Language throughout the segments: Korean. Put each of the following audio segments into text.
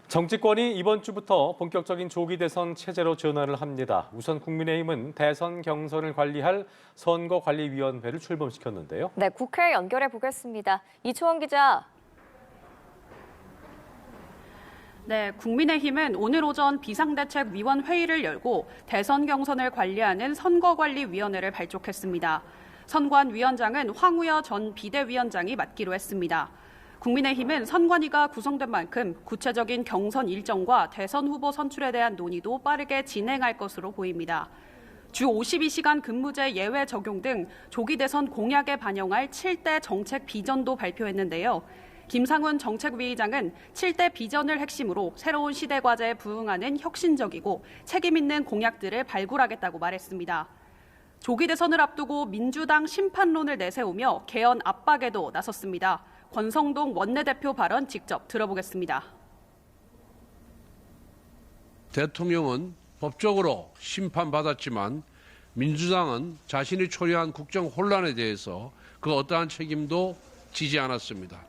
정치권이 이번 주부터 본격적인 조기 대선 체제로 전환을 합니다. 우선 국민의힘은 대선 경선을 관리할 선거관리위원회를 출범시켰는데요. 네, 국회 연결해 보겠습니다. 이초원 기자. 네, 국민의힘은 오늘 오전 비상대책위원 회의를 열고 대선 경선을 관리하는 선거관리위원회를 발족했습니다. 선관위원장은 황우여 전 비대위원장이 맡기로 했습니다. 국민의힘은 선관위가 구성된 만큼 구체적인 경선 일정과 대선 후보 선출에 대한 논의도 빠르게 진행할 것으로 보입니다. 주 52시간 근무제 예외 적용 등 조기 대선 공약에 반영할 7대 정책 비전도 발표했는데요. 김상훈 정책위의장은 7대 비전을 핵심으로 새로운 시대 과제에 부응하는 혁신적이고 책임 있는 공약들을 발굴하겠다고 말했습니다. 조기 대선을 앞두고 민주당 심판론을 내세우며 개헌 압박에도 나섰습니다. 권성동 원내대표 발언 직접 들어보겠습니다. 대통령은 법적으로 심판받았지만 민주당은 자신이 초래한 국정 혼란에 대해서 그 어떠한 책임도 지지 않았습니다.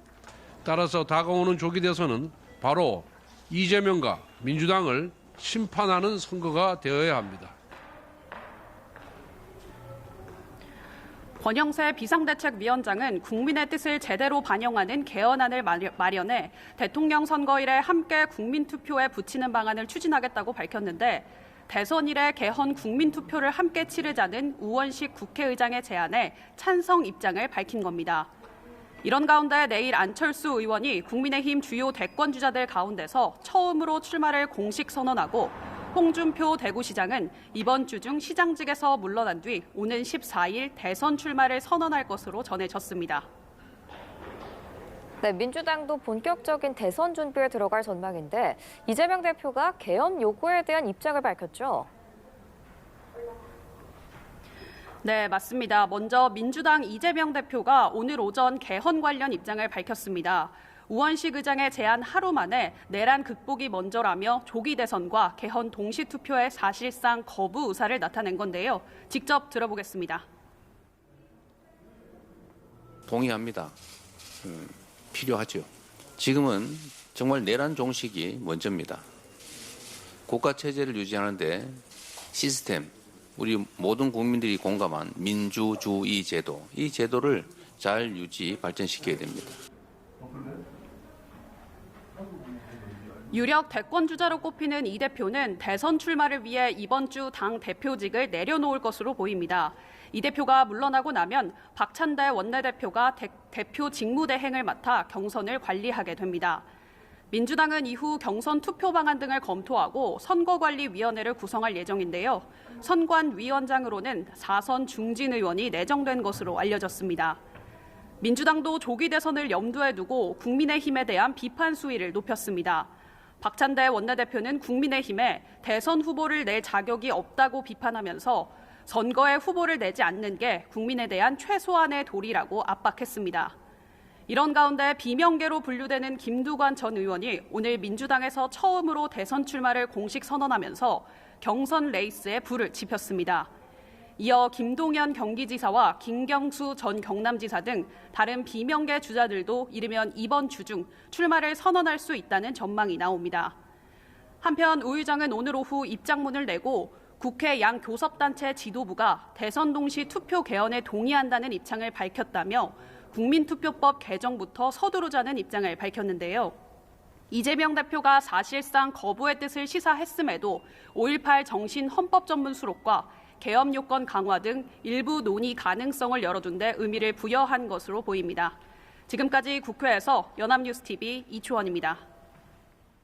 따라서 다가오는 조기 대선은 바로 이재명과 민주당을 심판하는 선거가 되어야 합니다. 권영세 비상대책위원장은 국민의 뜻을 제대로 반영하는 개헌안을 마련해 대통령 선거일에 함께 국민투표에 붙이는 방안을 추진하겠다고 밝혔는데 대선일에 개헌 국민투표를 함께 치르자는 우원식 국회의장의 제안에 찬성 입장을 밝힌 겁니다. 이런 가운데 내일 안철수 의원이 국민의힘 주요 대권주자들 가운데서 처음으로 출마를 공식 선언하고 홍준표 대구시장은 이번 주 중 시장직에서 물러난 뒤 오는 14일 대선 출마를 선언할 것으로 전해졌습니다. 네, 민주당도 본격적인 대선 준비에 들어갈 전망인데 이재명 대표가 개헌 요구에 대한 입장을 밝혔죠. 네, 맞습니다. 먼저 민주당 이재명 대표가 오늘 오전 개헌 관련 입장을 밝혔습니다. 우원식 의장의 제안 하루 만에 내란 극복이 먼저라며 조기 대선과 개헌 동시 투표의 사실상 거부 의사를 나타낸 건데요. 직접 들어보겠습니다. 동의합니다. 필요하죠. 지금은 정말 내란 종식이 먼저입니다. 국가 체제를 유지하는데 시스템, 우리 모든 국민들이 공감한 민주주의 제도, 이 제도를 잘 유지, 발전시켜야 됩니다. 유력 대권주자로 꼽히는 이 대표는 대선 출마를 위해 이번 주 당 대표직을 내려놓을 것으로 보입니다. 이 대표가 물러나고 나면 박찬대 원내대표가 대표 직무대행을 맡아 경선을 관리하게 됩니다. 민주당은 이후 경선 투표 방안 등을 검토하고 선거관리위원회를 구성할 예정인데요. 선관위원장으로는 4선 중진 의원이 내정된 것으로 알려졌습니다. 민주당도 조기 대선을 염두에 두고 국민의힘에 대한 비판 수위를 높였습니다. 박찬대 원내대표는 국민의힘에 대선 후보를 낼 자격이 없다고 비판하면서 선거에 후보를 내지 않는 게 국민에 대한 최소한의 도리라고 압박했습니다. 이런 가운데 비명계로 분류되는 김두관 전 의원이 오늘 민주당에서 처음으로 대선 출마를 공식 선언하면서 경선 레이스에 불을 지폈습니다. 이어 김동연 경기지사와 김경수 전 경남지사 등 다른 비명계 주자들도 이르면 이번 주 중 출마를 선언할 수 있다는 전망이 나옵니다. 한편 우 의장은 오늘 오후 입장문을 내고 국회 양교섭단체 지도부가 대선 동시 투표 개헌에 동의한다는 입장을 밝혔다며 국민투표법 개정부터 서두르자는 입장을 밝혔는데요. 이재명 대표가 사실상 거부의 뜻을 시사했음에도 5.18 정신 헌법 전문 수록과 개헌 요건 강화 등 일부 논의 가능성을 열어둔 데 의미를 부여한 것으로 보입니다. 지금까지 국회에서 연합뉴스TV 이초원입니다.